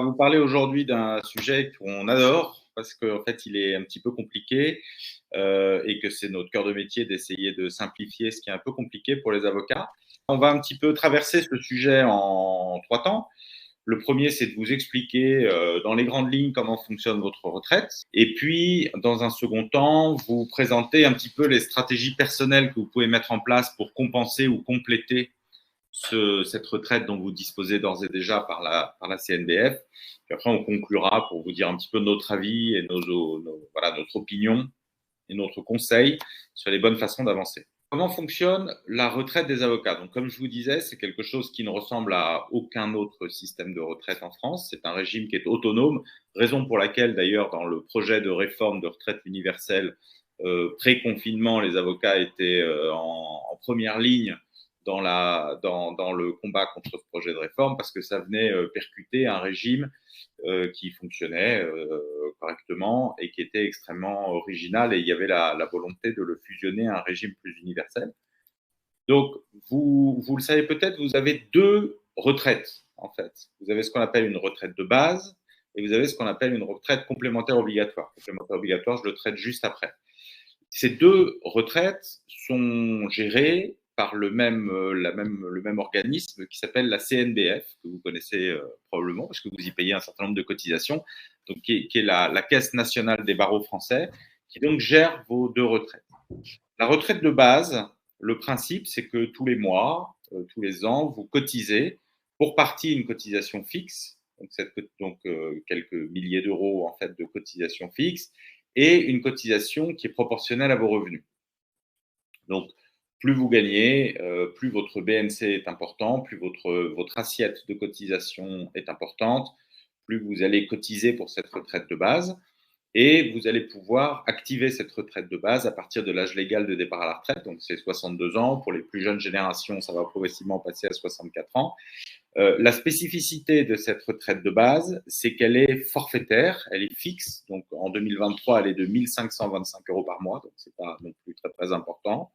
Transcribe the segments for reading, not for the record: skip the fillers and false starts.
On va vous parler aujourd'hui d'un sujet qu'on adore parce qu'en fait, il est un petit peu compliqué et que c'est notre cœur de métier d'essayer de simplifier ce qui est un peu compliqué pour les avocats. On va un petit peu traverser ce sujet en 3 temps. Le premier, c'est de vous expliquer dans les grandes lignes comment fonctionne votre retraite. Et puis, dans un second temps, vous présenter un petit peu les stratégies personnelles que vous pouvez mettre en place pour compenser ou compléter cette retraite dont vous disposez d'ores et déjà par la CNBF. Puis après, on conclura pour vous dire un petit peu notre avis et voilà, notre opinion et notre conseil sur les bonnes façons d'avancer. Comment fonctionne la retraite des avocats? Donc, comme je vous disais, c'est quelque chose qui ne ressemble à aucun autre système de retraite en France. C'est un régime qui est autonome, raison pour laquelle, d'ailleurs, dans le projet de réforme de retraite universelle pré-confinement, les avocats étaient en première ligne dans le combat contre ce projet de réforme parce que ça venait percuter un régime qui fonctionnait correctement et qui était extrêmement original, et il y avait la volonté de le fusionner à un régime plus universel. Donc, vous le savez peut-être, vous avez deux retraites, en fait. Vous avez ce qu'on appelle une retraite de base et vous avez ce qu'on appelle une retraite complémentaire obligatoire. Complémentaire obligatoire, je le traite juste après. Ces deux retraites sont gérées par le même organisme qui s'appelle la CNBF, que vous connaissez probablement, parce que vous y payez un certain nombre de cotisations, donc qui est la Caisse nationale des barreaux français, qui donc gère vos deux retraites. La retraite de base, le principe, c'est que tous les mois, tous les ans, vous cotisez, pour partie une cotisation fixe, donc quelques milliers d'euros en fait de cotisation fixe, et une cotisation qui est proportionnelle à vos revenus. Donc, plus vous gagnez, plus votre BNC est important, plus votre assiette de cotisation est importante, plus vous allez cotiser pour cette retraite de base. Et vous allez pouvoir activer cette retraite de base à partir de l'âge légal de départ à la retraite. Donc, c'est 62 ans. Pour les plus jeunes générations, ça va progressivement passer à 64 ans. La spécificité de cette retraite de base, c'est qu'elle est forfaitaire, elle est fixe. Donc, en 2023, elle est de 1 525 euros par mois. Donc, c'est pas non plus très, très important.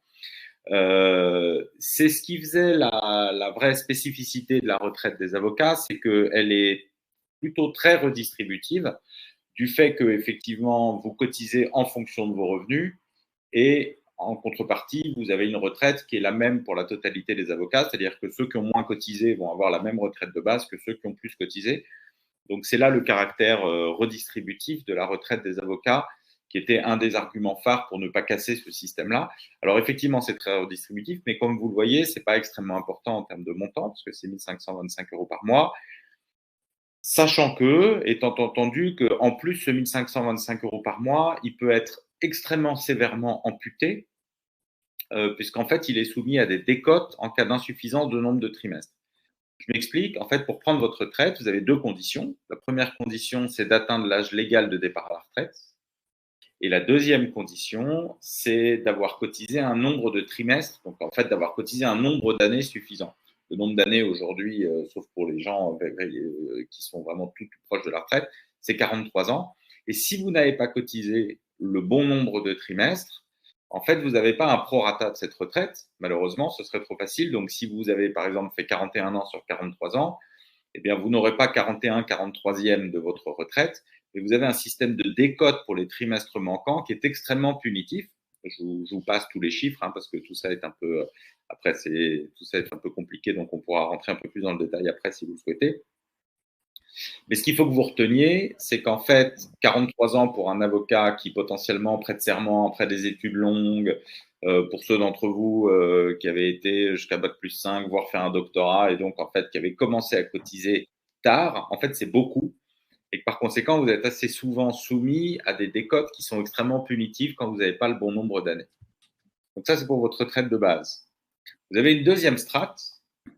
C'est ce qui faisait la vraie spécificité de la retraite des avocats, c'est qu'elle est plutôt très redistributive, du fait que effectivement vous cotisez en fonction de vos revenus, et en contrepartie, vous avez une retraite qui est la même pour la totalité des avocats, c'est-à-dire que ceux qui ont moins cotisé vont avoir la même retraite de base que ceux qui ont plus cotisé. Donc c'est là le caractère redistributif de la retraite des avocats, qui était un des arguments phares pour ne pas casser ce système-là. Alors effectivement, c'est très redistributif, mais comme vous le voyez, ce n'est pas extrêmement important en termes de montant, parce que c'est 1 525 euros par mois. Sachant que, étant entendu qu'en plus, ce 1 525 euros par mois, il peut être extrêmement sévèrement amputé, puisqu'en fait, il est soumis à des décotes en cas d'insuffisance de nombre de trimestres. Je m'explique. En fait, pour prendre votre retraite, vous avez deux conditions. La première condition, c'est d'atteindre l'âge légal de départ à la retraite. Et la deuxième condition, c'est d'avoir cotisé un nombre de trimestres, donc en fait, d'avoir cotisé un nombre d'années suffisant. Le nombre d'années aujourd'hui, sauf pour les gens qui sont vraiment tout proches de la retraite, c'est 43 ans. Et si vous n'avez pas cotisé le bon nombre de trimestres, en fait, vous n'avez pas un prorata de cette retraite. Malheureusement, ce serait trop facile. Donc, si vous avez, par exemple, fait 41 ans sur 43 ans, eh bien, vous n'aurez pas 41, 43e de votre retraite, mais vous avez un système de décote pour les trimestres manquants qui est extrêmement punitif. Je vous passe tous les chiffres, parce que tout ça est un peu, après, tout ça est un peu compliqué, donc on pourra rentrer un peu plus dans le détail après si vous le souhaitez. Mais ce qu'il faut que vous reteniez, c'est qu'en fait, 43 ans pour un avocat qui potentiellement prête serment après des études longues, pour ceux d'entre vous qui avaient été jusqu'à Bac+5, voire faire un doctorat, et donc en fait qui avaient commencé à cotiser tard, en fait c'est beaucoup, et que par conséquent vous êtes assez souvent soumis à des décotes qui sont extrêmement punitives quand vous n'avez pas le bon nombre d'années. Donc ça, c'est pour votre retraite de base. Vous avez une deuxième strate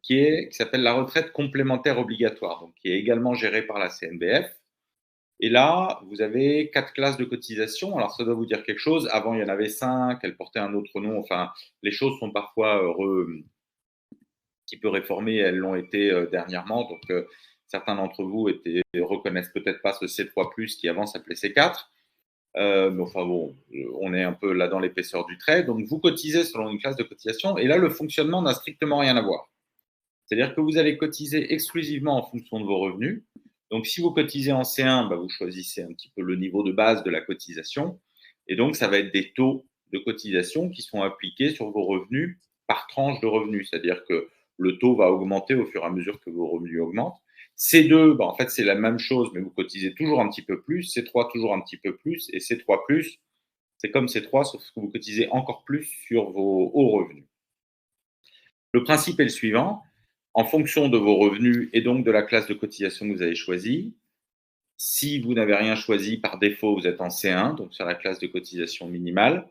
qui s'appelle la retraite complémentaire obligatoire, donc qui est également gérée par la CNBF. Et là, vous avez 4 classes de cotisation. Alors, ça doit vous dire quelque chose. Avant, il y en avait 5, elles portaient un autre nom. Enfin, les choses sont parfois un petit peu réformées. Elles l'ont été dernièrement. Donc, certains d'entre vous reconnaissent peut-être pas ce C3+, qui avant s'appelait C4. Mais enfin bon, on est un peu là dans l'épaisseur du trait. Donc, vous cotisez selon une classe de cotisation. Et là, le fonctionnement n'a strictement rien à voir. C'est-à-dire que vous allez cotiser exclusivement en fonction de vos revenus. Donc, si vous cotisez en C1, bah, vous choisissez un petit peu le niveau de base de la cotisation. Et donc, ça va être des taux de cotisation qui sont appliqués sur vos revenus par tranche de revenus. C'est-à-dire que le taux va augmenter au fur et à mesure que vos revenus augmentent. C2, bah, en fait, c'est la même chose, mais vous cotisez toujours un petit peu plus. C3, toujours un petit peu plus. Et C3+, c'est comme C3, sauf que vous cotisez encore plus sur vos hauts revenus. Le principe est le suivant. En fonction de vos revenus et donc de la classe de cotisation que vous avez choisie, si vous n'avez rien choisi, par défaut, vous êtes en C1, donc sur la classe de cotisation minimale.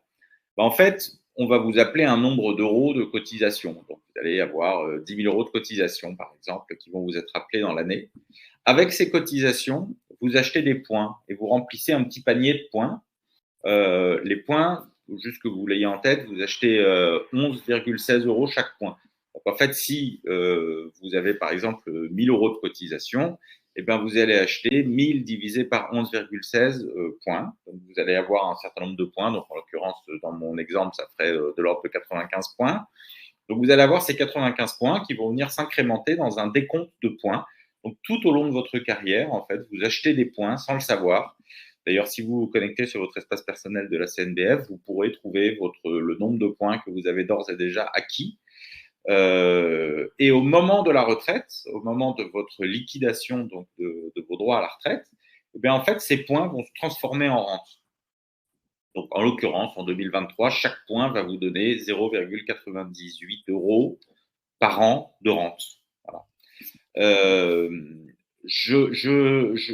Bah, en fait, on va vous appeler un nombre d'euros de cotisation. Donc, vous allez avoir 10 000 euros de cotisation, par exemple, qui vont vous être appelés dans l'année. Avec ces cotisations, vous achetez des points et vous remplissez un petit panier de points. Les points, juste que vous l'ayez en tête, vous achetez 11,16 euros chaque point. Donc, en fait, si vous avez par exemple 1000 euros de cotisation, eh ben, vous allez acheter 1000 divisé par 11,16 points. Donc, vous allez avoir un certain nombre de points. Donc, en l'occurrence, dans mon exemple, ça ferait de l'ordre de 95 points. Donc, vous allez avoir ces 95 points qui vont venir s'incrémenter dans un décompte de points. Donc, tout au long de votre carrière, en fait, vous achetez des points sans le savoir. D'ailleurs, si vous vous connectez sur votre espace personnel de la CNBF, vous pourrez trouver le nombre de points que vous avez d'ores et déjà acquis. Et au moment de la retraite, au moment de votre liquidation donc de vos droits à la retraite, eh bien, en fait, ces points vont se transformer en rente. Donc, en l'occurrence, en 2023, chaque point va vous donner 0,98 euros par an de rente. Voilà. Euh,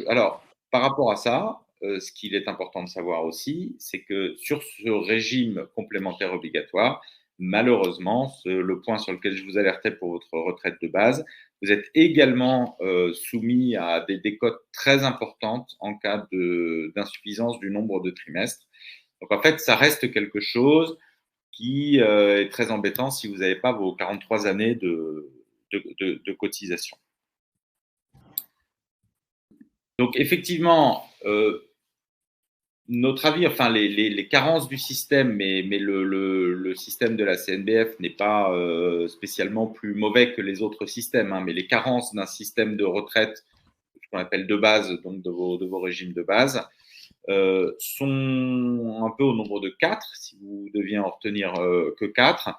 alors, par rapport à ça, ce qu'il est important de savoir aussi, c'est que sur ce régime complémentaire obligatoire, malheureusement, le point sur lequel je vous alertais pour votre retraite de base, vous êtes également soumis à des décotes très importantes en cas d'insuffisance du nombre de trimestres. Donc en fait, ça reste quelque chose qui est très embêtant si vous n'avez pas vos 43 années de cotisation. Donc effectivement, notre avis, enfin les carences du système, mais le système de la CNBF n'est pas spécialement plus mauvais que les autres systèmes, hein, mais les carences d'un système de retraite, ce qu'on appelle de base, donc de vos régimes de base, sont un peu au nombre de 4, si vous deviez en retenir que 4.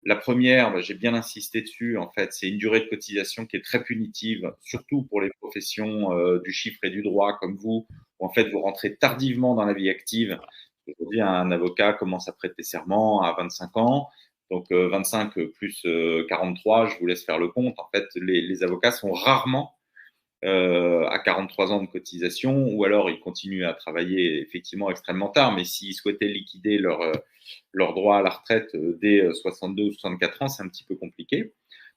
La première, j'ai bien insisté dessus, en fait, c'est une durée de cotisation qui est très punitive, surtout pour les professions du chiffre et du droit comme vous, où en fait vous rentrez tardivement dans la vie active. Aujourd'hui, un avocat commence à prêter serment à 25 ans, donc 25 plus 43, je vous laisse faire le compte. En fait, les avocats sont rarement à 43 ans de cotisation, ou alors ils continuent à travailler effectivement extrêmement tard, mais s'ils souhaitaient liquider leur droit à la retraite dès 62 ou 64 ans, c'est un petit peu compliqué.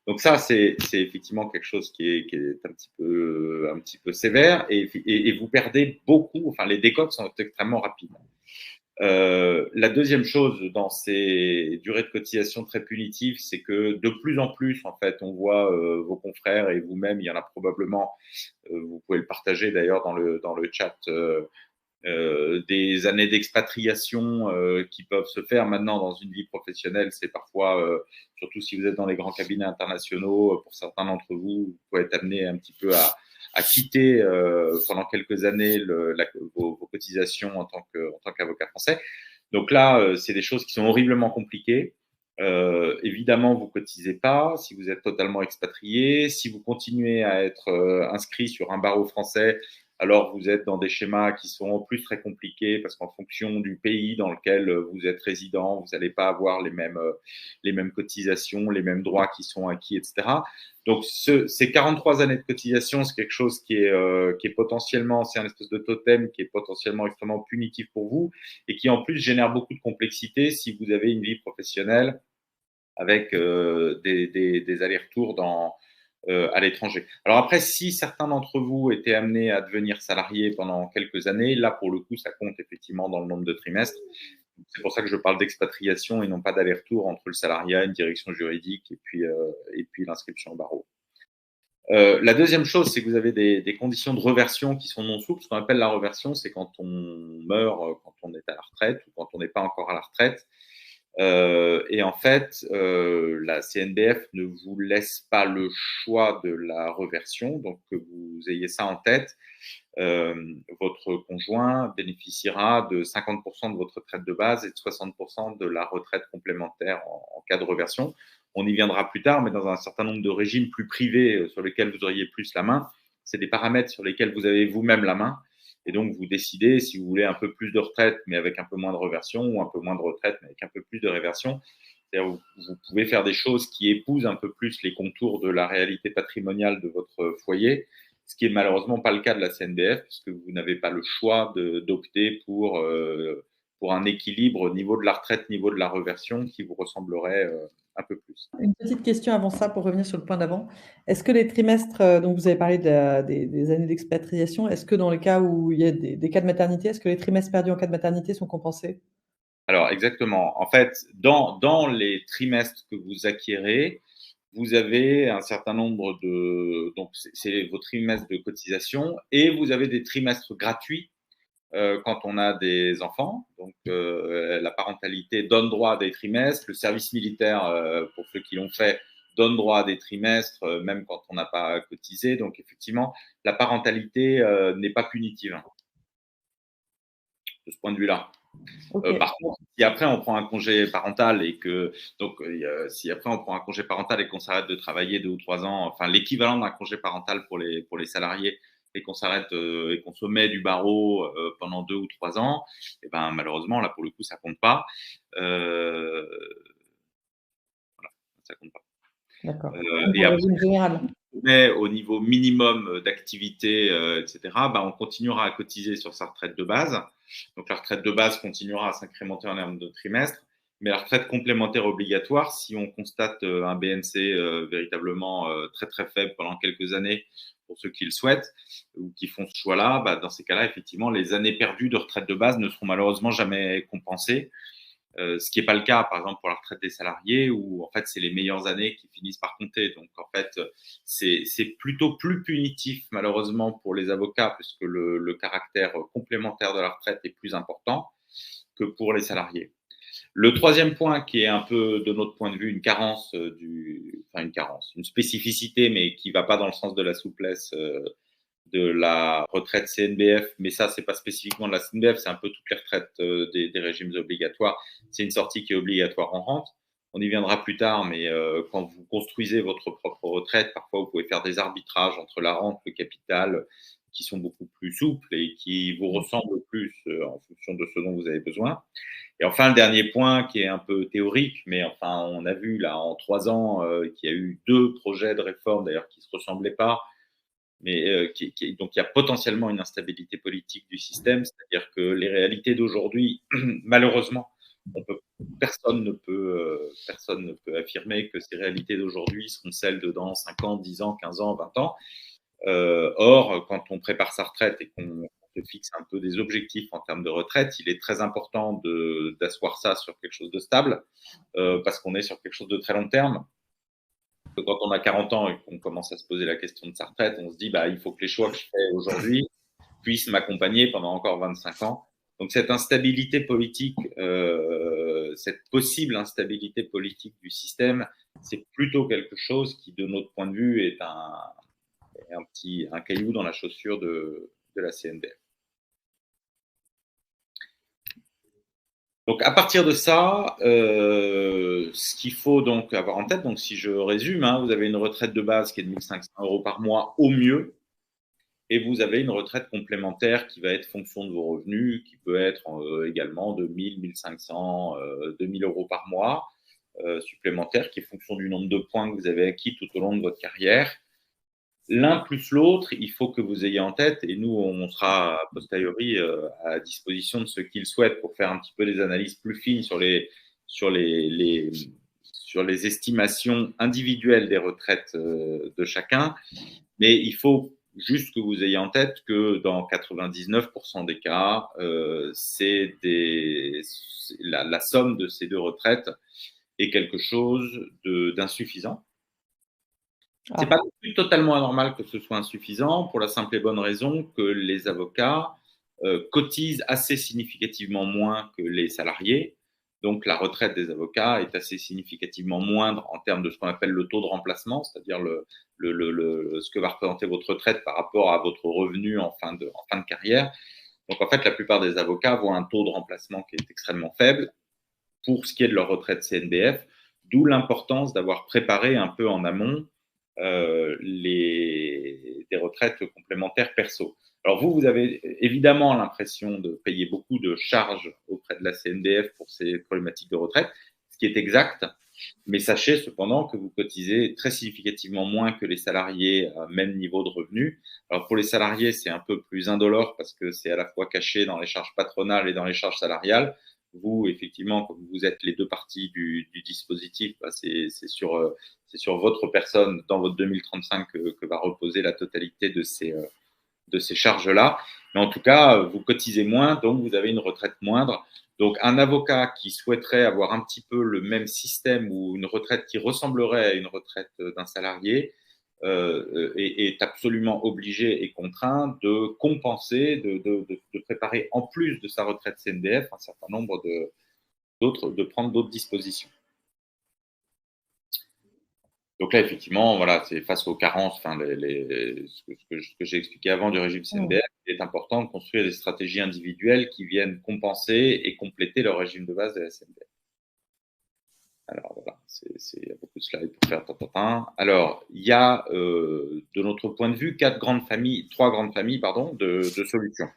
Donc ça, c'est effectivement quelque chose qui est un petit peu sévère, et vous perdez beaucoup, enfin les décotes sont extrêmement rapides. La deuxième chose dans ces durées de cotisation très punitives, c'est que de plus en plus, en fait, on voit vos confrères et vous-même, il y en a probablement, vous pouvez le partager d'ailleurs dans le chat, des années d'expatriation qui peuvent se faire maintenant dans une vie professionnelle. C'est parfois, surtout si vous êtes dans les grands cabinets internationaux, pour certains d'entre vous, vous pouvez être amené un petit peu à quitter pendant quelques années vos cotisations en tant qu'avocat français. Donc là, c'est des choses qui sont horriblement compliquées. Évidemment, vous cotisez pas si vous êtes totalement expatrié. Si vous continuez à être inscrit sur un barreau français, alors vous êtes dans des schémas qui sont en plus très compliqués parce qu'en fonction du pays dans lequel vous êtes résident, vous n'allez pas avoir les mêmes cotisations, les mêmes droits qui sont acquis, etc. Donc ces 43 années de cotisation, c'est quelque chose qui est potentiellement, c'est un espèce de totem qui est potentiellement extrêmement punitif pour vous et qui en plus génère beaucoup de complexité si vous avez une vie professionnelle avec des allers-retours à l'étranger. Alors après, si certains d'entre vous étaient amenés à devenir salariés pendant quelques années, là, pour le coup, ça compte effectivement dans le nombre de trimestres. C'est pour ça que je parle d'expatriation et non pas d'aller-retour entre le salariat, une direction juridique et puis l'inscription au barreau. La deuxième chose, c'est que vous avez des conditions de reversion qui sont non souples. Ce qu'on appelle la reversion, c'est quand on meurt, quand on est à la retraite ou quand on n'est pas encore à la retraite. Et en fait, la CNBF ne vous laisse pas le choix de la reversion, donc que vous ayez ça en tête. Votre conjoint bénéficiera de 50% de votre retraite de base et de 60% de la retraite complémentaire en cas de reversion. On y viendra plus tard, mais dans un certain nombre de régimes plus privés sur lesquels vous auriez plus la main, c'est des paramètres sur lesquels vous avez vous-même la main. Et donc, vous décidez si vous voulez un peu plus de retraite, mais avec un peu moins de reversion, ou un peu moins de retraite, mais avec un peu plus de réversion. C'est-à-dire, vous pouvez faire des choses qui épousent un peu plus les contours de la réalité patrimoniale de votre foyer, ce qui est malheureusement pas le cas de la CNBF, puisque vous n'avez pas le choix d'opter pour un équilibre au niveau de la retraite, niveau de la reversion, qui vous ressemblerait un peu plus. Une petite question avant ça, pour revenir sur le point d'avant. Est-ce que les trimestres, donc vous avez parlé des années d'expatriation, est-ce que dans les cas où il y a des cas de maternité, est-ce que les trimestres perdus en cas de maternité sont compensés? Alors, exactement. En fait, dans les trimestres que vous acquérez, vous avez un certain nombre de… Donc, c'est vos trimestres de cotisation et vous avez des trimestres gratuits quand on a des enfants. Donc, la parentalité donne droit à des trimestres. Le service militaire, pour ceux qui l'ont fait, donne droit à des trimestres, même quand on n'a pas cotisé. Donc, effectivement, la parentalité n'est pas punitive de ce point de vue-là. Ok. Par contre, si après on prend un congé parental et que si après on prend un congé parental et qu'on s'arrête de travailler 2 ou 3 ans, enfin l'équivalent d'un congé parental pour les salariés, et qu'on s'arrête et qu'on se met du barreau pendant 2 ou 3 ans, et ben malheureusement là pour le coup ça compte pas. Voilà, ça compte pas. D'accord. Et Pour le après, régime général. mais au niveau minimum d'activité, etc., bah, on continuera à cotiser sur sa retraite de base. Donc la retraite de base continuera à s'incrémenter en termes de trimestre, mais la retraite complémentaire obligatoire, si on constate un BNC véritablement très très faible pendant quelques années, pour ceux qui le souhaitent ou qui font ce choix-là, bah, dans ces cas-là, effectivement, les années perdues de retraite de base ne seront malheureusement jamais compensées. Ce qui n'est pas le cas, par exemple, pour la retraite des salariés, où en fait, c'est les meilleures années qui finissent par compter. Donc, en fait, c'est plutôt plus punitif, malheureusement, pour les avocats, puisque le caractère complémentaire de la retraite est plus important que pour les salariés. Le troisième point, qui est un peu, de notre point de vue, une carence, enfin une carence, une spécificité, mais qui ne va pas dans le sens de la souplesse de la retraite CNBF, mais ça, c'est pas spécifiquement de la CNBF, c'est un peu toutes les retraites des régimes obligatoires. C'est une sortie qui est obligatoire en rente. On y viendra plus tard, mais quand vous construisez votre propre retraite, parfois vous pouvez faire des arbitrages entre la rente, le capital, qui sont beaucoup plus souples et qui vous ressemblent plus en fonction de ce dont vous avez besoin. Et enfin, le dernier point qui est un peu théorique, mais enfin, on a vu là en 3 ans qu'il y a eu 2 projets de réforme, d'ailleurs, qui ne se ressemblaient pas, mais donc il y a potentiellement une instabilité politique du système, c'est-à-dire que les réalités d'aujourd'hui, malheureusement, personne ne peut affirmer que ces réalités d'aujourd'hui seront celles de dans 5 ans, 10 ans, 15 ans, 20 ans. Or, quand on prépare sa retraite et qu'on se fixe un peu des objectifs en termes de retraite, il est très important d'asseoir ça sur quelque chose de stable, parce qu'on est sur quelque chose de très long terme. Quand on a 40 ans et qu'on commence à se poser la question de sa retraite, on se dit bah, il faut que les choix que je fais aujourd'hui puissent m'accompagner pendant encore 25 ans. Donc cette instabilité politique, cette possible instabilité politique du système, c'est plutôt quelque chose qui, de notre point de vue, est un caillou dans la chaussure de la CNBF. Donc à partir de ça, ce qu'il faut donc avoir en tête, donc si je résume, hein, vous avez une retraite de base qui est de 1 500 € par mois au mieux, et vous avez une retraite complémentaire qui va être fonction de vos revenus, qui peut être également de 1 000, 1 500, 2 000 € par mois supplémentaire, qui est fonction du nombre de points que vous avez acquis tout au long de votre carrière. L'un plus l'autre, il faut que vous ayez en tête, et nous, on sera a posteriori à disposition de ceux qui le souhaitent pour faire un petit peu des analyses plus fines sur les estimations individuelles des retraites de chacun. Mais il faut juste que vous ayez en tête que dans 99% des cas, la somme de ces 2 retraites est quelque chose d'insuffisant. C'est pas totalement anormal que ce soit insuffisant, pour la simple et bonne raison que les avocats cotisent assez significativement moins que les salariés. Donc, la retraite des avocats est assez significativement moindre en termes de ce qu'on appelle le taux de remplacement, c'est-à-dire ce que va représenter votre retraite par rapport à votre revenu en fin de carrière. Donc, en fait, la plupart des avocats voient un taux de remplacement qui est extrêmement faible pour ce qui est de leur retraite CNBF, d'où l'importance d'avoir préparé un peu en amont des retraites complémentaires perso. Alors vous avez évidemment l'impression de payer beaucoup de charges auprès de la CNBF pour ces problématiques de retraite, ce qui est exact, mais sachez cependant que vous cotisez très significativement moins que les salariés à même niveau de revenu. Alors pour les salariés, c'est un peu plus indolore parce que c'est à la fois caché dans les charges patronales et dans les charges salariales. Vous, effectivement, comme vous êtes les deux parties du dispositif, bah c'est sur votre personne, dans votre 2035, que va reposer la totalité de ces charges-là. Mais en tout cas, vous cotisez moins, donc vous avez une retraite moindre. Donc, un avocat qui souhaiterait avoir un petit peu le même système ou une retraite qui ressemblerait à une retraite d'un salarié est absolument obligé et contraint de compenser, de préparer en plus de sa retraite CNDF un certain nombre de prendre d'autres dispositions. Donc là, effectivement, voilà, c'est face aux carences, enfin, ce que j'ai expliqué avant du régime CNDF, il est important de construire des stratégies individuelles qui viennent compenser et compléter le régime de base de la CNDF. Alors voilà, il y a beaucoup de slides pour faire ta. Alors, il y a, de notre point de vue, trois grandes familles, de solutions.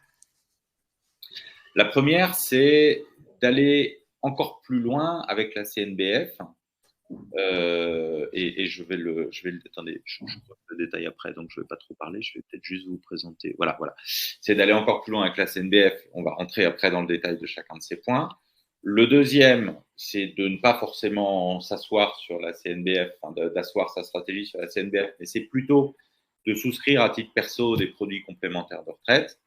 La première, c'est d'aller encore plus loin avec la CNBF. Et attendez, je le détail après, donc je ne vais pas trop parler, je vais peut-être juste vous présenter. Voilà. C'est d'aller encore plus loin avec la CNBF. On va rentrer après dans le détail de chacun de ces points. Le deuxième, c'est de ne pas forcément s'asseoir sur la CNBF, d'asseoir sa stratégie sur la CNBF, mais c'est plutôt de souscrire à titre perso des produits complémentaires de retraite.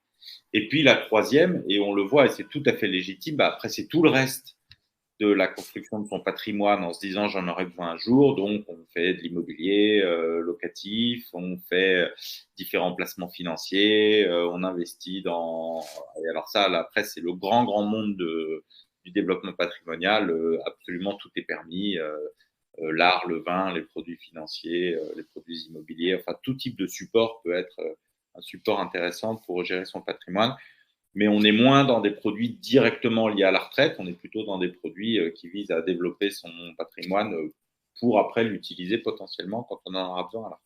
Et puis la troisième, et on le voit, et c'est tout à fait légitime, après c'est tout le reste de la construction de son patrimoine en se disant j'en aurai besoin un jour, donc on fait de l'immobilier locatif, on fait différents placements financiers, on investit dans… Et alors ça, là, après, c'est le grand monde du développement patrimonial, absolument tout est permis, l'art, le vin, les produits financiers, les produits immobiliers, enfin tout type de support peut être un support intéressant pour gérer son patrimoine. Mais on est moins dans des produits directement liés à la retraite, on est plutôt dans des produits qui visent à développer son patrimoine pour après l'utiliser potentiellement quand on en aura besoin à la retraite.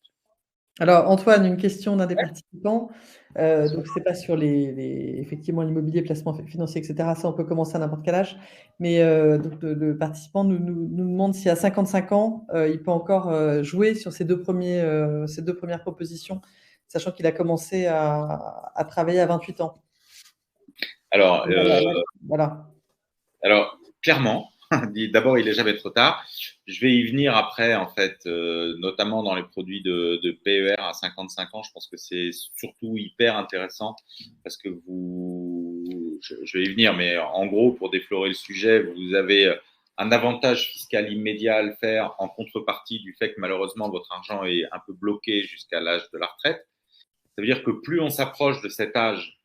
Alors Antoine, une question d'un des participants. Donc c'est pas sur effectivement l'immobilier, placement financier, et cetera. Ça, on peut commencer à n'importe quel âge. Mais donc le participant nous demande si à 55 ans, il peut encore jouer sur ces deux premières propositions, sachant qu'il a commencé à travailler à 28 ans. Alors, voilà. Alors, clairement, d'abord, il n'est jamais trop tard. Je vais y venir après, en fait, notamment dans les produits de PER à 55 ans. Je pense que c'est surtout hyper intéressant parce que je vais y venir, mais en gros, pour déflorer le sujet, vous avez un avantage fiscal immédiat à le faire en contrepartie du fait que malheureusement, votre argent est un peu bloqué jusqu'à l'âge de la retraite. Ça veut dire que plus on s'approche de cet âge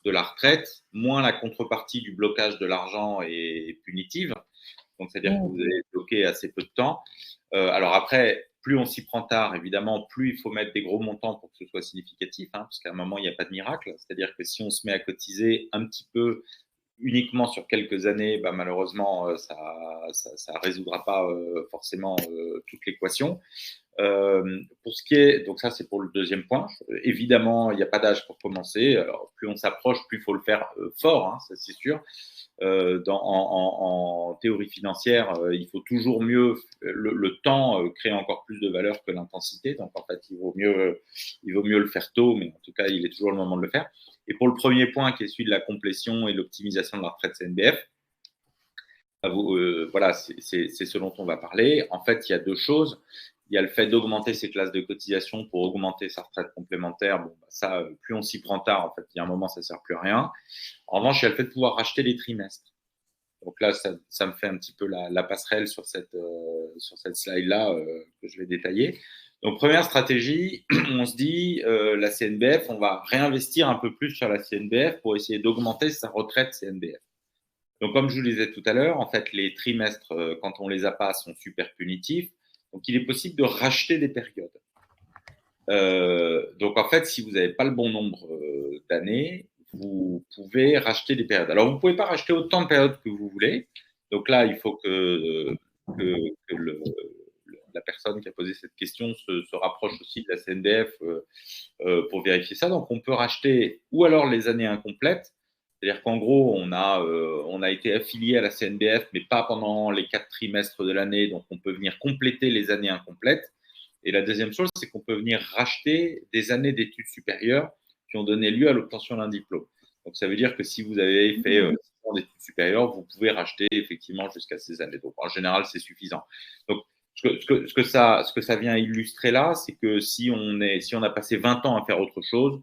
de la retraite, moins la contrepartie du blocage de l'argent est punitive. Donc, c'est-à-dire que vous allez bloquer assez peu de temps. Alors après, plus on s'y prend tard, évidemment, plus il faut mettre des gros montants pour que ce soit significatif, parce qu'à un moment, il n'y a pas de miracle. C'est-à-dire que si on se met à cotiser un petit peu uniquement sur quelques années, malheureusement, ça résoudra pas forcément toute l'équation. Pour ce qui est, donc ça c'est pour le deuxième point. Évidemment, il n'y a pas d'âge pour commencer. Alors, plus on s'approche, plus il faut le faire fort, ça c'est sûr. En théorie financière, il faut toujours mieux le temps crée encore plus de valeur que l'intensité. Donc en fait, il vaut mieux le faire tôt, mais en tout cas, il est toujours le moment de le faire. Et pour le premier point, qui est celui de la complétion et l'optimisation de la retraite CNBF, voilà, c'est ce dont on va parler. En fait, il y a deux choses. Il y a le fait d'augmenter ses classes de cotisation pour augmenter sa retraite complémentaire. Bon, ça, plus on s'y prend tard, en fait, il y a un moment, ça ne sert plus à rien. En revanche, il y a le fait de pouvoir racheter les trimestres. Donc là, ça me fait un petit peu la passerelle sur cette slide-là que je vais détailler. Donc, première stratégie, on se dit, la CNBF, on va réinvestir un peu plus sur la CNBF pour essayer d'augmenter sa retraite CNBF. Donc, comme je vous le disais tout à l'heure, en fait, les trimestres, quand on les a pas, sont super punitifs. Donc, il est possible de racheter des périodes. Donc, en fait, si vous n'avez pas le bon nombre d'années, vous pouvez racheter des périodes. Alors, vous ne pouvez pas racheter autant de périodes que vous voulez. Donc là, il faut que la personne qui a posé cette question se rapproche aussi de la CNDF pour vérifier ça. Donc, on peut racheter ou alors les années incomplètes. C'est-à-dire qu'en gros, on a été affilié à la CNDF, mais pas pendant les 4 trimestres de l'année. Donc, on peut venir compléter les années incomplètes. Et la deuxième chose, c'est qu'on peut venir racheter des années d'études supérieures qui ont donné lieu à l'obtention d'un diplôme. Donc, ça veut dire que si vous avez fait 6 ans d'études supérieures, vous pouvez racheter effectivement jusqu'à ces années. Donc, en général, c'est suffisant. Donc, ce que ça vient illustrer là, c'est que si on a passé 20 ans à faire autre chose,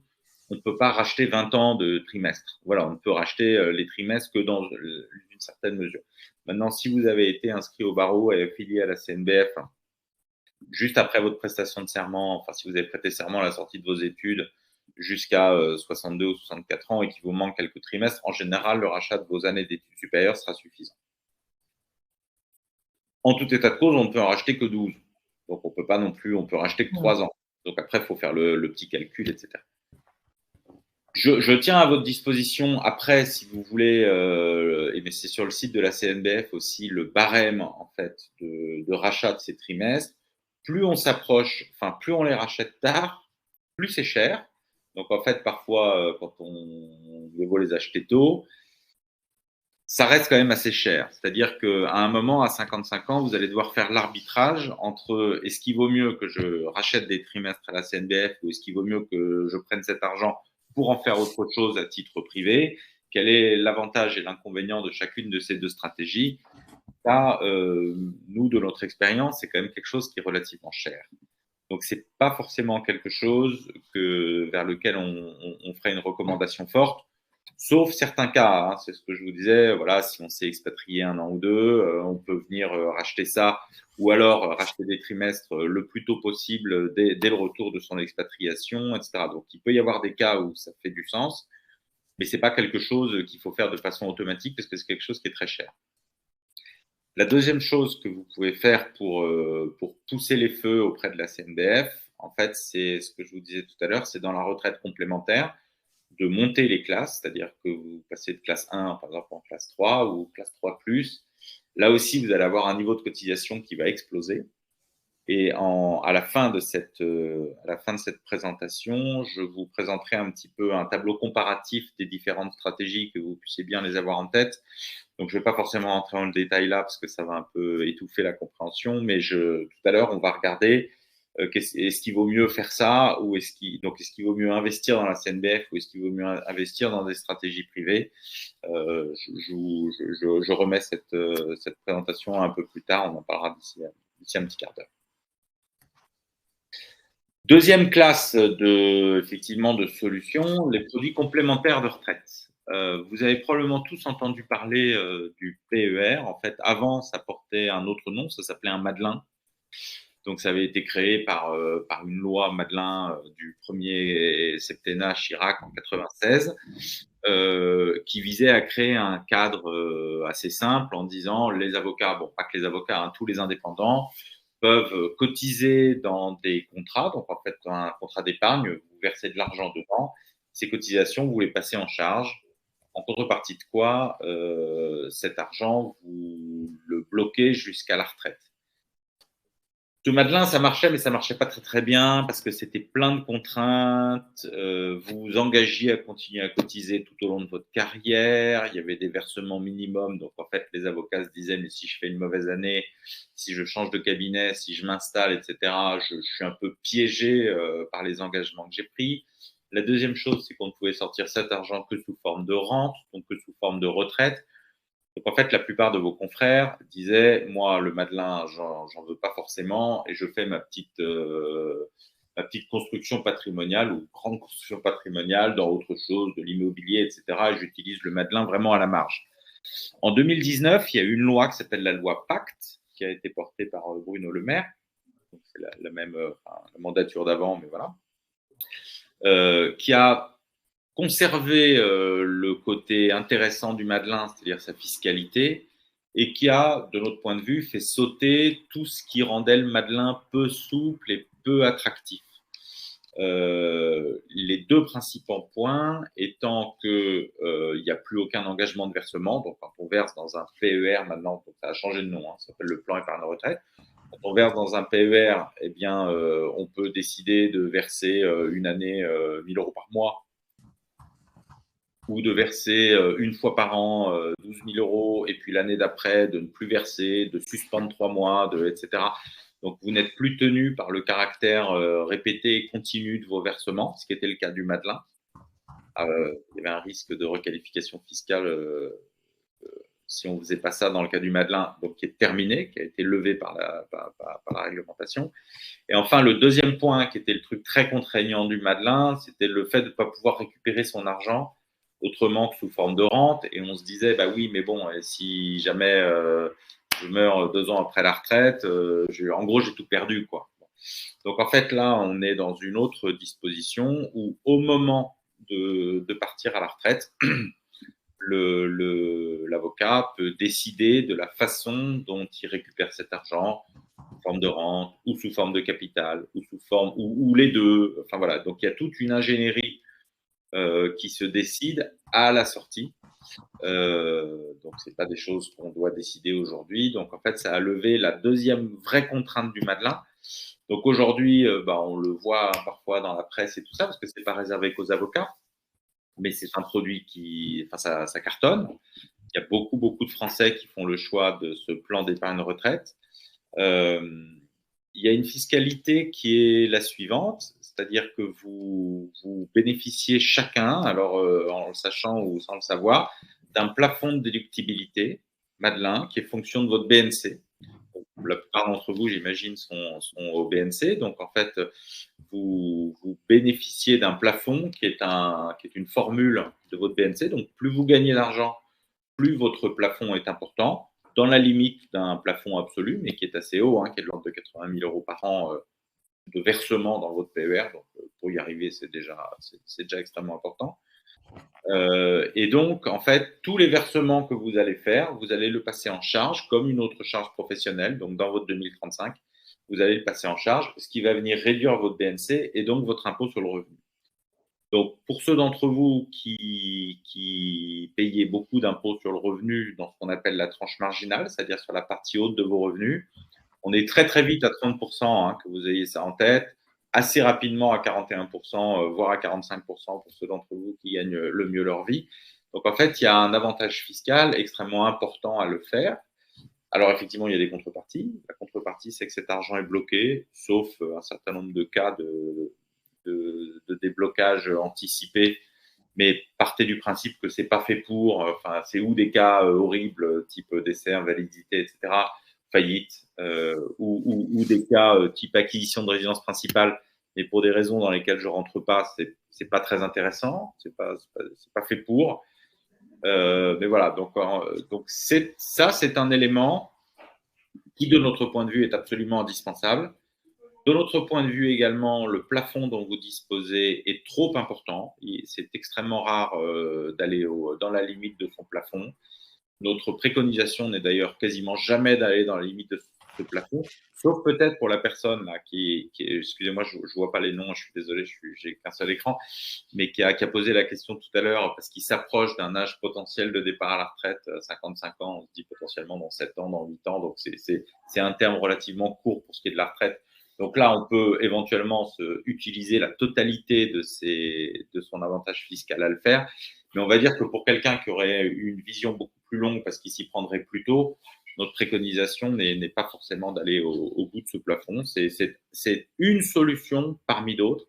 on ne peut pas racheter 20 ans de trimestre. Voilà, on ne peut racheter les trimestres que dans une certaine mesure. Maintenant, si vous avez été inscrit au barreau et affilié à la CNBF juste après votre prestation de serment, enfin si vous avez prêté serment à la sortie de vos études jusqu'à 62 ou 64 ans et qu'il vous manque quelques trimestres, en général, le rachat de vos années d'études supérieures sera suffisant. En tout état de cause, on ne peut en racheter que 12. Donc, on peut pas non plus, on peut racheter que 3 ans. Donc, après, il faut faire le petit calcul, etc. Je tiens à votre disposition après, si vous voulez, et c'est sur le site de la CNBF aussi, le barème en fait de rachat de ces trimestres. Plus on s'approche, enfin plus on les rachète tard, plus c'est cher. Donc en fait, parfois, quand on vaut les acheter tôt, ça reste quand même assez cher. C'est-à-dire qu'à un moment, à 55 ans, vous allez devoir faire l'arbitrage entre est-ce qu'il vaut mieux que je rachète des trimestres à la CNBF ou est-ce qu'il vaut mieux que je prenne cet argent pour en faire autre chose à titre privé. Quel est l'avantage et l'inconvénient de chacune de ces deux stratégies? Là, nous, de notre expérience, c'est quand même quelque chose qui est relativement cher. Donc, c'est pas forcément quelque chose vers lequel on ferait une recommandation forte. Sauf certains cas, hein, c'est ce que je vous disais, voilà, si on s'est expatrié 1 an ou 2, on peut venir racheter ça, ou alors racheter des trimestres le plus tôt possible dès le retour de son expatriation, etc. Donc il peut y avoir des cas où ça fait du sens, mais c'est pas quelque chose qu'il faut faire de façon automatique parce que c'est quelque chose qui est très cher. La deuxième chose que vous pouvez faire pour pousser les feux auprès de la CNDF, en fait, c'est ce que je vous disais tout à l'heure, c'est dans la retraite complémentaire de monter les classes, c'est-à-dire que vous passez de classe 1, par exemple, en classe 3 ou classe 3+. Là aussi, vous allez avoir un niveau de cotisation qui va exploser. Et à la fin de cette présentation, je vous présenterai un petit peu un tableau comparatif des différentes stratégies, que vous puissiez bien les avoir en tête. Donc, je ne vais pas forcément rentrer dans le détail là parce que ça va un peu étouffer la compréhension, mais tout à l'heure, on va regarder est-ce qu'il vaut mieux faire ça ou est-ce qu'il vaut mieux investir dans la CNBF ou est-ce qu'il vaut mieux investir dans des stratégies privées. Je remets cette présentation un peu plus tard, on en parlera d'ici un petit quart d'heure. Deuxième classe effectivement de solutions, les produits complémentaires de retraite. Vous avez probablement tous entendu parler du PER. En fait, avant, ça portait un autre nom, ça s'appelait un Madelin. Donc, ça avait été créé par une loi Madelin du premier septennat Chirac en 96, qui visait à créer un cadre assez simple en disant les avocats, bon, pas que les avocats, hein, tous les indépendants peuvent cotiser dans des contrats. Donc, en fait, un contrat d'épargne, vous versez de l'argent dedans. Ces cotisations, vous les passez en charge. En contrepartie de quoi, cet argent, vous le bloquez jusqu'à la retraite. Ce Madelin, ça marchait, mais ça marchait pas très très bien parce que c'était plein de contraintes. Vous vous engagiez à continuer à cotiser tout au long de votre carrière. Il y avait des versements minimums. Donc en fait, les avocats se disaient mais si je fais une mauvaise année, si je change de cabinet, si je m'installe, etc., je suis un peu piégé par les engagements que j'ai pris. La deuxième chose, c'est qu'on ne pouvait sortir cet argent que sous forme de rente, donc que sous forme de retraite. Donc en fait, la plupart de vos confrères disaient, moi, le Madelin, j'en veux pas forcément, et je fais ma petite construction patrimoniale ou grande construction patrimoniale dans autre chose, de l'immobilier, etc. Et j'utilise le Madelin vraiment à la marge. En 2019, il y a eu une loi qui s'appelle la loi Pacte, qui a été portée par Bruno Le Maire. Donc c'est la même la mandature d'avant, mais voilà, qui a conservé le côté intéressant du Madelin, c'est-à-dire sa fiscalité, et qui a, de notre point de vue, fait sauter tout ce qui rendait le Madelin peu souple et peu attractif. Les deux principaux points étant qu'il n'y a plus aucun engagement de versement. Donc, quand on verse dans un PER maintenant, donc ça a changé de nom, ça s'appelle le plan épargne retraite. Quand on verse dans un PER, eh bien, on peut décider de verser une année 1 000 € par mois ou de verser une fois par an 12 000 €, et puis l'année d'après de ne plus verser, de suspendre 3 mois, etc. Donc, vous n'êtes plus tenu par le caractère répété et continu de vos versements, ce qui était le cas du Madelin. Il y avait un risque de requalification fiscale si on ne faisait pas ça dans le cas du Madelin, donc qui est terminé, qui a été levé par la réglementation. Et enfin, le deuxième point, qui était le truc très contraignant du Madelin, c'était le fait de ne pas pouvoir récupérer son argent autrement que sous forme de rente. Et on se disait, bah oui, mais bon, si jamais je meurs 2 ans après la retraite, en gros, j'ai tout perdu, quoi. Donc en fait, là, on est dans une autre disposition où, au moment de partir à la retraite, l'avocat peut décider de la façon dont il récupère cet argent, sous forme de rente ou sous forme de capital ou sous forme ou les deux. Enfin voilà, donc il y a toute une ingénierie qui se décide à la sortie. Donc c'est pas des choses qu'on doit décider aujourd'hui. Donc en fait, ça a levé la deuxième vraie contrainte du Madelin. Donc aujourd'hui, on le voit parfois dans la presse et tout ça, parce que c'est pas réservé qu'aux avocats, mais c'est un produit qui, enfin, ça cartonne. Il y a beaucoup, beaucoup de Français qui font le choix de ce plan d'épargne retraite. Il y a une fiscalité qui est la suivante, c'est-à-dire que vous bénéficiez chacun, alors en le sachant ou sans le savoir, d'un plafond de déductibilité, Madelin, qui est fonction de votre BNC. Donc, la plupart d'entre vous, j'imagine, sont au BNC. Donc, en fait, vous bénéficiez d'un plafond qui est une formule de votre BNC. Donc, plus vous gagnez d'argent, plus votre plafond est important, dans la limite d'un plafond absolu, mais qui est assez haut, qui est de l'ordre de 80 000 € par an de versement dans votre PER. Donc, pour y arriver, c'est déjà extrêmement important. Et donc, en fait, tous les versements que vous allez faire, vous allez le passer en charge comme une autre charge professionnelle. Donc, dans votre 2035, vous allez le passer en charge, ce qui va venir réduire votre BNC et donc votre impôt sur le revenu. Donc, pour ceux d'entre vous qui payaient beaucoup d'impôts sur le revenu dans ce qu'on appelle la tranche marginale, c'est-à-dire sur la partie haute de vos revenus, on est très, très vite à 30%, que vous ayez ça en tête, assez rapidement à 41%, voire à 45% pour ceux d'entre vous qui gagnent le mieux leur vie. Donc, en fait, il y a un avantage fiscal extrêmement important à le faire. Alors, effectivement, il y a des contreparties. La contrepartie, c'est que cet argent est bloqué, sauf un certain nombre de cas de déblocage anticipé, mais partez du principe que c'est pas fait pour, c'est ou des cas horribles, type décès, invalidité, etc., faillite, ou des cas type acquisition de résidence principale, mais pour des raisons dans lesquelles je rentre pas, c'est pas très intéressant, c'est pas fait pour. Mais voilà, donc c'est un élément qui, de notre point de vue, est absolument indispensable. De notre point de vue également, le plafond dont vous disposez est trop important. C'est extrêmement rare d'aller dans la limite de son plafond. Notre préconisation n'est d'ailleurs quasiment jamais d'aller dans la limite de ce plafond, sauf peut-être pour la personne là, qui est, excusez-moi, je ne vois pas les noms, je suis désolé, j'ai qu'un seul écran, mais qui a posé la question tout à l'heure parce qu'il s'approche d'un âge potentiel de départ à la retraite, 55 ans, on se dit potentiellement dans 7 ans, dans 8 ans, donc c'est un terme relativement court pour ce qui est de la retraite. Donc là, on peut éventuellement utiliser la totalité de son avantage fiscal à le faire. Mais on va dire que pour quelqu'un qui aurait une vision beaucoup plus longue parce qu'il s'y prendrait plus tôt, notre préconisation n'est pas forcément d'aller au bout de ce plafond. C'est une solution parmi d'autres,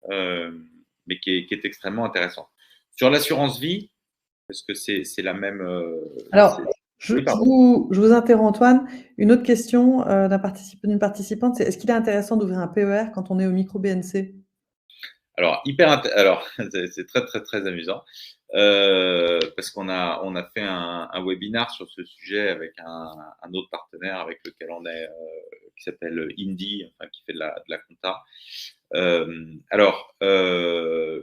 mais qui est extrêmement intéressante. Sur l'assurance vie, est-ce que c'est la même Alors, je vous interromps, Antoine. Une autre question d'une participante, c'est est-ce qu'il est intéressant d'ouvrir un PER quand on est au micro-BNC? Alors, c'est très, très, très amusant. Parce qu'on a fait un webinar sur ce sujet avec un autre partenaire avec lequel on est, qui s'appelle Indy, qui fait de la compta. Alors,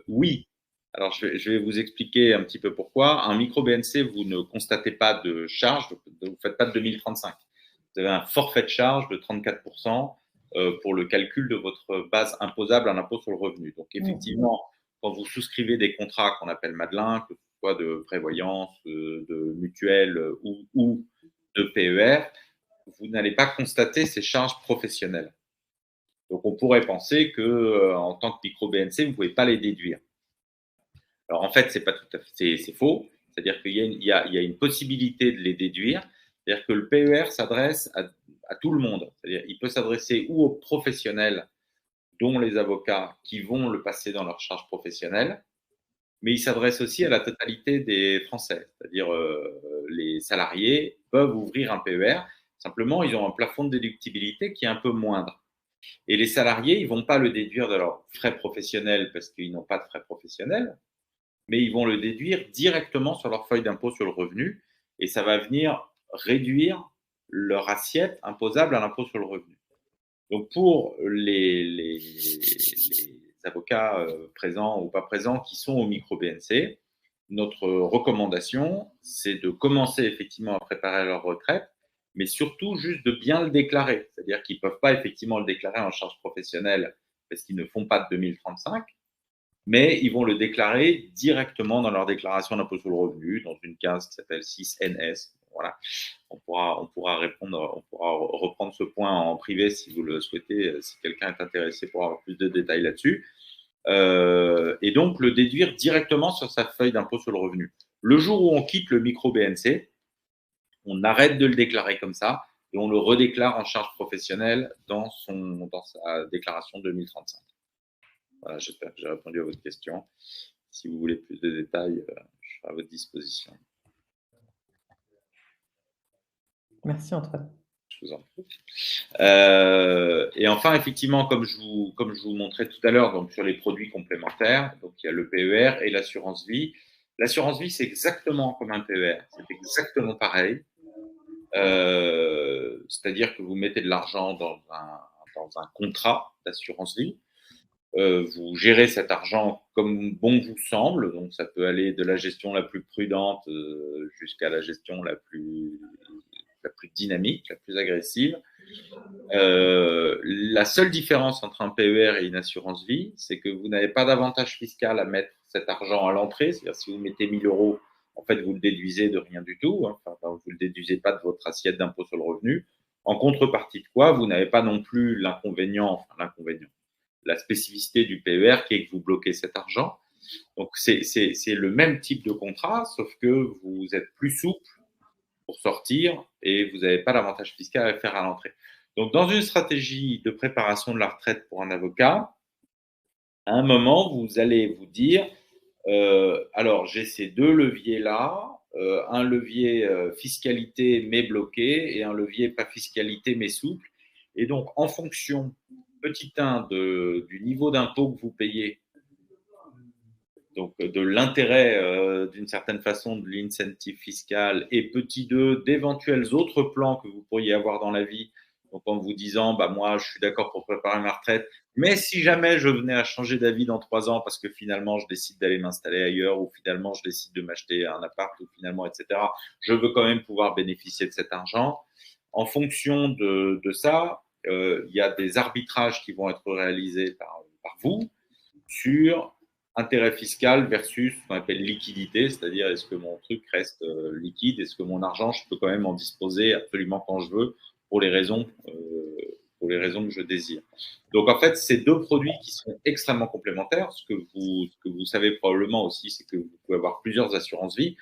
oui, Alors, je vais vous expliquer un petit peu pourquoi. Un micro-BNC, vous ne constatez pas de charge, vous ne faites pas de 2035. Vous avez un forfait de charge de 34% pour le calcul de votre base imposable à l'impôt sur le revenu. Donc, effectivement, quand vous souscrivez des contrats qu'on appelle Madelin, que ce soit de prévoyance, de mutuelle ou de PER, vous n'allez pas constater ces charges professionnelles. Donc, on pourrait penser que en tant que micro-BNC, vous ne pouvez pas les déduire. Alors en fait, c'est pas tout à fait, c'est faux. C'est-à-dire qu'il y a une possibilité de les déduire. C'est-à-dire que le PER s'adresse à tout le monde. C'est-à-dire qu'il peut s'adresser ou aux professionnels, dont les avocats, qui vont le passer dans leur charge professionnelle, mais il s'adresse aussi à la totalité des Français. C'est-à-dire les salariés peuvent ouvrir un PER. Simplement, ils ont un plafond de déductibilité qui est un peu moindre. Et les salariés, ils ne vont pas le déduire de leurs frais professionnels parce qu'ils n'ont pas de frais professionnels, mais ils vont le déduire directement sur leur feuille d'impôt sur le revenu et ça va venir réduire leur assiette imposable à l'impôt sur le revenu. Donc pour les avocats présents ou pas présents qui sont au micro-BNC, notre recommandation, c'est de commencer effectivement à préparer leur retraite, mais surtout juste de bien le déclarer. C'est-à-dire qu'ils ne peuvent pas effectivement le déclarer en charge professionnelle parce qu'ils ne font pas de 2035, mais ils vont le déclarer directement dans leur déclaration d'impôt sur le revenu, dans une case qui s'appelle 6NS. Voilà. On pourra reprendre ce point en privé si vous le souhaitez, si quelqu'un est intéressé pour avoir plus de détails là-dessus. Et donc, le déduire directement sur sa feuille d'impôt sur le revenu. Le jour où on quitte le micro-BNC, on arrête de le déclarer comme ça et on le redéclare en charge professionnelle dans sa déclaration 2035. Voilà, j'espère que j'ai répondu à votre question. Si vous voulez plus de détails, je serai à votre disposition. Merci Antoine. Je vous en prie. Et enfin, effectivement, comme je vous montrais tout à l'heure, donc sur les produits complémentaires, donc il y a le PER et l'assurance vie. L'assurance vie, c'est exactement comme un PER, c'est exactement pareil. C'est-à-dire que vous mettez de l'argent dans un contrat d'assurance vie. Vous gérez cet argent comme bon vous semble, donc ça peut aller de la gestion la plus prudente jusqu'à la gestion la plus dynamique, la plus agressive. La seule différence entre un PER et une assurance vie, c'est que vous n'avez pas d'avantage fiscal à mettre cet argent à l'entrée. C'est-à-dire si vous mettez 1 000 €, en fait, vous le déduisez de rien du tout. Hein. Enfin, vous ne le déduisez pas de votre assiette d'impôt sur le revenu. En contrepartie de quoi, vous n'avez pas non plus l'inconvénient, la spécificité du PER qui est que vous bloquez cet argent. Donc, c'est le même type de contrat, sauf que vous êtes plus souple pour sortir et vous n'avez pas l'avantage fiscal à faire à l'entrée. Donc, dans une stratégie de préparation de la retraite pour un avocat, à un moment, vous allez vous dire, alors j'ai ces deux leviers-là, un levier fiscalité mais bloqué et un levier pas fiscalité mais souple. Et donc, en fonction, petit 1, du niveau d'impôt que vous payez, donc de l'intérêt d'une certaine façon de l'incentive fiscal, et petit 2, d'éventuels autres plans que vous pourriez avoir dans la vie, donc en vous disant, bah, moi je suis d'accord pour préparer ma retraite, mais si jamais je venais à changer d'avis dans 3 ans parce que finalement je décide d'aller m'installer ailleurs, ou finalement je décide de m'acheter un appart, ou finalement, etc., je veux quand même pouvoir bénéficier de cet argent. En fonction de ça, il y a des arbitrages qui vont être réalisés par vous sur intérêt fiscal versus ce qu'on appelle liquidité, c'est-à-dire est-ce que mon truc reste liquide, est-ce que mon argent, je peux quand même en disposer absolument quand je veux pour les raisons que je désire. Donc en fait, c'est deux produits qui sont extrêmement complémentaires. Ce que vous savez probablement aussi, c'est que vous pouvez avoir plusieurs assurances vie.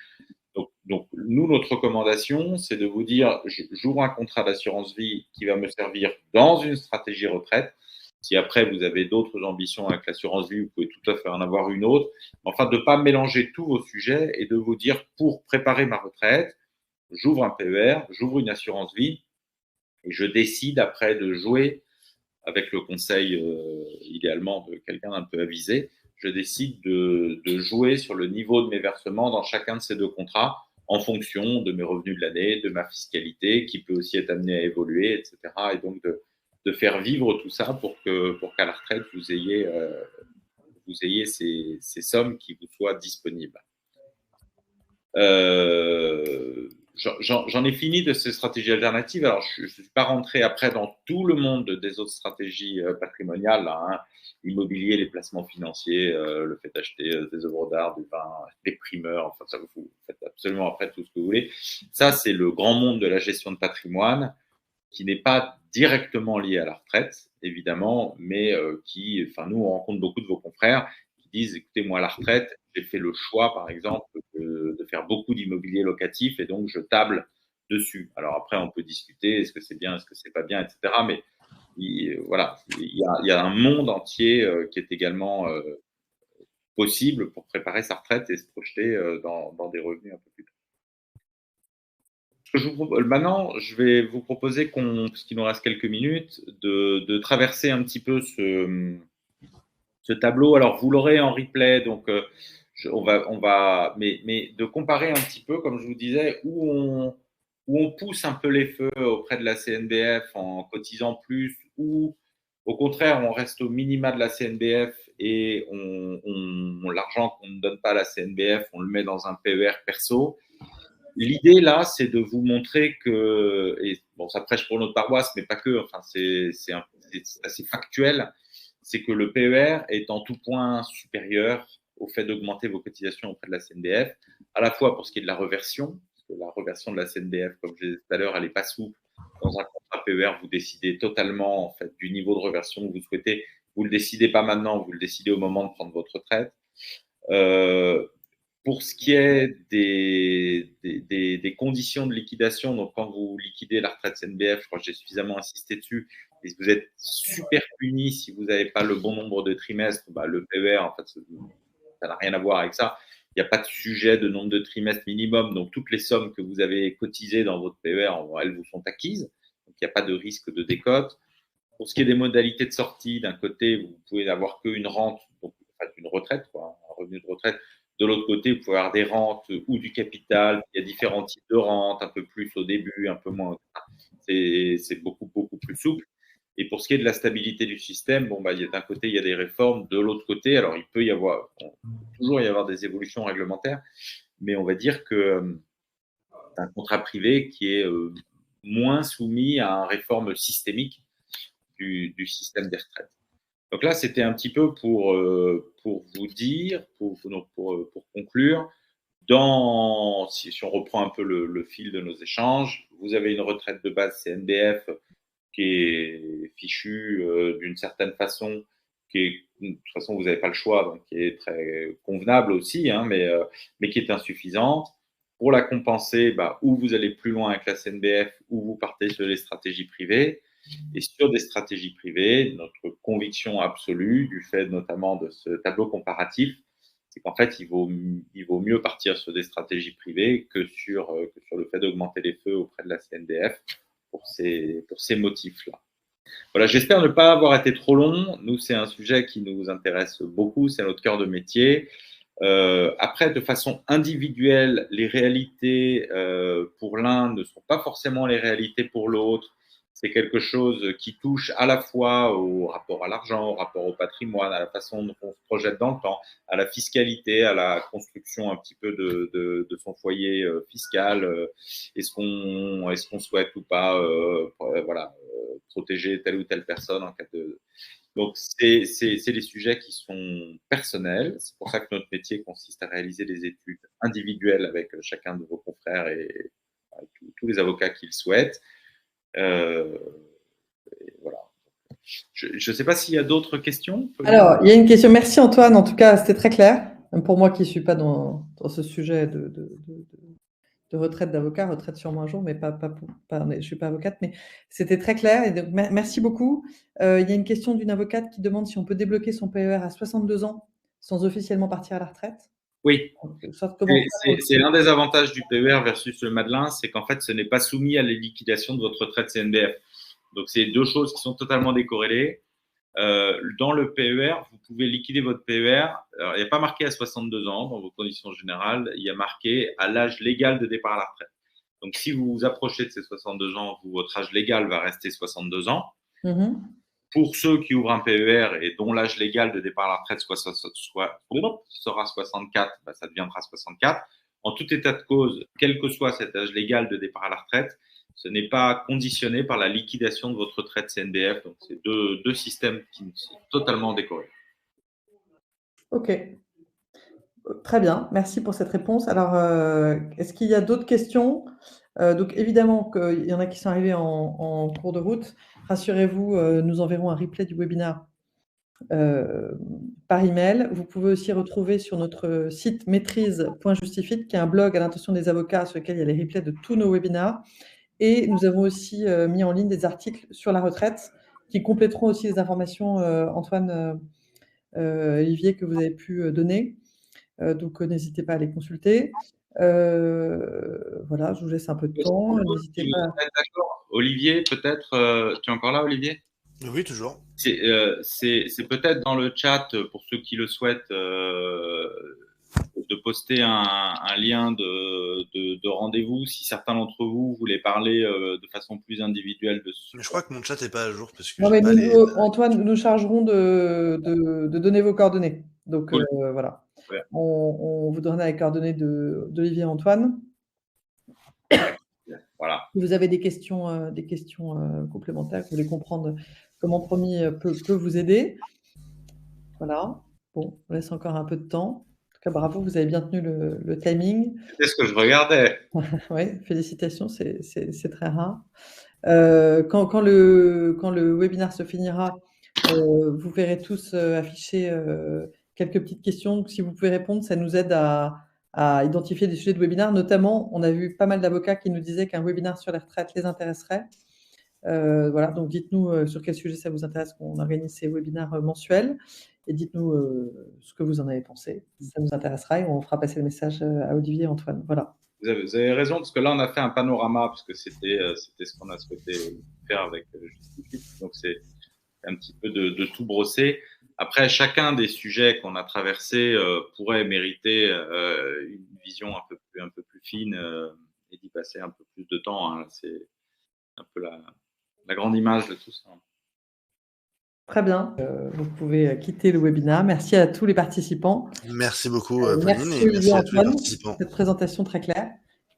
Donc nous, notre recommandation, c'est de vous dire, j'ouvre un contrat d'assurance vie qui va me servir dans une stratégie retraite. Si après, vous avez d'autres ambitions avec l'assurance vie, vous pouvez tout à fait en avoir une autre. Enfin, de ne pas mélanger tous vos sujets et de vous dire, pour préparer ma retraite, j'ouvre un PER, j'ouvre une assurance vie et je décide après de jouer avec le conseil, idéalement, de quelqu'un d'un peu avisé. Je décide de jouer sur le niveau de mes versements dans chacun de ces deux contrats en fonction de mes revenus de l'année, de ma fiscalité, qui peut aussi être amenée à évoluer, etc. Et donc, de faire vivre tout ça pour qu'à la retraite, vous vous ayez ces sommes qui vous soient disponibles. J'en ai fini de ces stratégies alternatives. Alors, je ne suis pas rentré après dans tout le monde des autres stratégies patrimoniales, là, hein. L'immobilier, les placements financiers, le fait d'acheter des œuvres d'art, du vin, des primeurs, enfin, ça vous faites absolument après tout ce que vous voulez. Ça, c'est le grand monde de la gestion de patrimoine qui n'est pas directement lié à la retraite, évidemment, mais qui, enfin, nous, on rencontre beaucoup de vos confrères qui disent, écoutez, moi, à la retraite, j'ai fait le choix, par exemple, de faire beaucoup d'immobilier locatif et donc je table dessus. Alors après, on peut discuter, est-ce que c'est bien, est-ce que c'est pas bien, etc. Mais voilà, il y a un monde entier qui est également possible pour préparer sa retraite et se projeter dans des revenus un peu plus tard. Maintenant, je vais vous proposer, puisqu'il nous reste quelques minutes, de traverser un petit peu ce tableau. Alors, vous l'aurez en replay, donc mais de comparer un petit peu, comme je vous disais, où on pousse un peu les feux auprès de la CNBF en cotisant plus, ou au contraire, on reste au minima de la CNBF et l'argent qu'on ne donne pas à la CNBF, on le met dans un PER perso. L'idée là, c'est de vous montrer que, et bon, ça prêche pour notre paroisse, mais pas que, enfin, c'est assez factuel, c'est que le PER est en tout point supérieur au fait d'augmenter vos cotisations auprès de la CNBF, à la fois pour ce qui est de la reversion, parce que la reversion de la CNBF, comme je disais tout à l'heure, elle n'est pas souple. Dans un contrat PER, vous décidez totalement en fait, du niveau de reversion que vous souhaitez. Vous ne le décidez pas maintenant, vous le décidez au moment de prendre votre retraite. Pour ce qui est des conditions de liquidation, donc quand vous liquidez la retraite CNBF, je crois que j'ai suffisamment insisté dessus, et vous êtes super puni si vous n'avez pas le bon nombre de trimestres, bah, le PER, en fait, ça n'a rien à voir avec ça. Il n'y a pas de sujet de nombre de trimestres minimum, donc toutes les sommes que vous avez cotisées dans votre PER, elles vous sont acquises, donc il n'y a pas de risque de décote. Pour ce qui est des modalités de sortie, d'un côté, vous pouvez n'avoir qu'une rente, donc en fait, une retraite, quoi, un revenu de retraite. De l'autre côté, vous pouvez avoir des rentes ou du capital. Il y a différents types de rentes, un peu plus au début, un peu moins. C'est beaucoup, beaucoup plus souple. Et pour ce qui est de la stabilité du système, bon, bah, d'un côté, il y a des réformes. De l'autre côté, alors il peut toujours y avoir des évolutions réglementaires, mais on va dire que c'est un contrat privé qui est moins soumis à une réforme systémique du système des retraites. Donc là, c'était un petit peu pour vous dire, pour conclure, si on reprend un peu le fil de nos échanges, vous avez une retraite de base CNBF qui est fichue d'une certaine façon, de toute façon, vous n'avez pas le choix, donc qui est très convenable aussi, hein, mais qui est insuffisante. Pour la compenser, ou vous allez plus loin avec la CNBF, ou vous partez sur les stratégies privées. Et sur des stratégies privées, notre conviction absolue, du fait notamment de ce tableau comparatif, c'est qu'en fait, il vaut mieux partir sur des stratégies privées que sur le fait d'augmenter les feux auprès de la CNBF pour ces motifs-là. Voilà, j'espère ne pas avoir été trop long. Nous, c'est un sujet qui nous intéresse beaucoup, c'est notre cœur de métier. Après, de façon individuelle, les réalités pour l'un ne sont pas forcément les réalités pour l'autre. C'est quelque chose qui touche à la fois au rapport à l'argent, au rapport au patrimoine, à la façon dont on se projette dans le temps, à la fiscalité, à la construction un petit peu de son foyer fiscal. Est-ce qu'on souhaite ou pas protéger telle ou telle personne en cas de… Donc, c'est des sujets qui sont personnels. C'est pour ça que notre métier consiste à réaliser des études individuelles avec chacun de vos confrères et tous les avocats qui le souhaitent. Voilà. Je ne sais pas s'il y a d'autres questions. Alors, il y a une question. Merci Antoine. En tout cas, c'était très clair. Même pour moi qui ne suis pas dans ce sujet de retraite d'avocat, retraite sûrement un jour, mais je ne suis pas avocate, mais c'était très clair. Et donc, merci beaucoup. Il y a une question d'une avocate qui demande si on peut débloquer son PER à 62 ans sans officiellement partir à la retraite. Oui, c'est l'un des avantages du PER versus le Madelin, c'est qu'en fait, ce n'est pas soumis à la liquidation de votre retraite CNBF. Donc, c'est deux choses qui sont totalement décorrélées. Dans le PER, vous pouvez liquider votre PER. Alors, il n'y a pas marqué à 62 ans dans vos conditions générales, il y a marqué à l'âge légal de départ à la retraite. Donc, si vous vous approchez de ces 62 ans, votre âge légal va rester 62 ans. pour ceux qui ouvrent un PER et dont l'âge légal de départ à la retraite sera 64, bah, ça deviendra 64. En tout état de cause, quel que soit cet âge légal de départ à la retraite, ce n'est pas conditionné par la liquidation de votre retraite CNBF. Donc, c'est deux systèmes qui sont totalement décorrélés. Ok. Très bien, merci pour cette réponse. Alors, est-ce qu'il y a d'autres questions? Donc évidemment qu'il y en a qui sont arrivés en cours de route. Rassurez-vous, nous enverrons un replay du webinaire par email. Vous pouvez aussi retrouver sur notre site maîtrise.justifit, qui est un blog à l'intention des avocats sur lequel il y a les replays de tous nos webinaires. Et nous avons aussi mis en ligne des articles sur la retraite qui compléteront aussi les informations, Antoine, Olivier, que vous avez pu donner. Donc, n'hésitez pas à les consulter. Voilà, je vous laisse un peu de temps. N'hésitez pas. D'accord. Olivier, peut-être, tu es encore là, Olivier? Oui, toujours. C'est peut-être dans le chat, pour ceux qui le souhaitent, de poster un lien de rendez-vous si certains d'entre vous voulaient parler de façon plus individuelle de ce. Mais je crois que mon chat n'est pas à jour parce que Non, mais Antoine, nous chargerons de donner vos coordonnées. Donc, Cool. voilà. Ouais. On vous donnera les coordonnées d'Olivier et Antoine. Voilà. Si vous avez des questions complémentaires, vous voulez comprendre comment Promis peut vous aider. Voilà. Bon, on laisse encore un peu de temps. En tout cas, bravo, vous avez bien tenu le timing. C'est ce que je regardais. Oui, félicitations, c'est très rare. Quand le webinaire se finira, vous verrez tous afficher quelques petites questions. Donc, si vous pouvez répondre, ça nous aide à identifier des sujets de webinaire. Notamment, on a vu pas mal d'avocats qui nous disaient qu'un webinaire sur les retraites les intéresserait. Voilà, donc dites-nous sur quel sujet ça vous intéresse qu'on organise ces webinaires mensuels. Et dites-nous ce que vous en avez pensé. Ça nous intéressera et on fera passer le message à Olivier et Antoine. Voilà. Vous avez raison, parce que là, on a fait un panorama, parce que c'était ce qu'on a souhaité faire avec Justifit. Donc, c'est un petit peu de tout brosser. Après, chacun des sujets qu'on a traversés pourrait mériter une vision un peu plus fine et d'y passer un peu plus de temps. Hein. C'est un peu la grande image de tout ça. Très bien. Vous pouvez quitter le webinaire. Merci à tous les participants. Merci beaucoup, Pauline, merci et merci à tous les Antoine, participants. pour cette présentation très claire.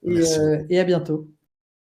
Et à bientôt.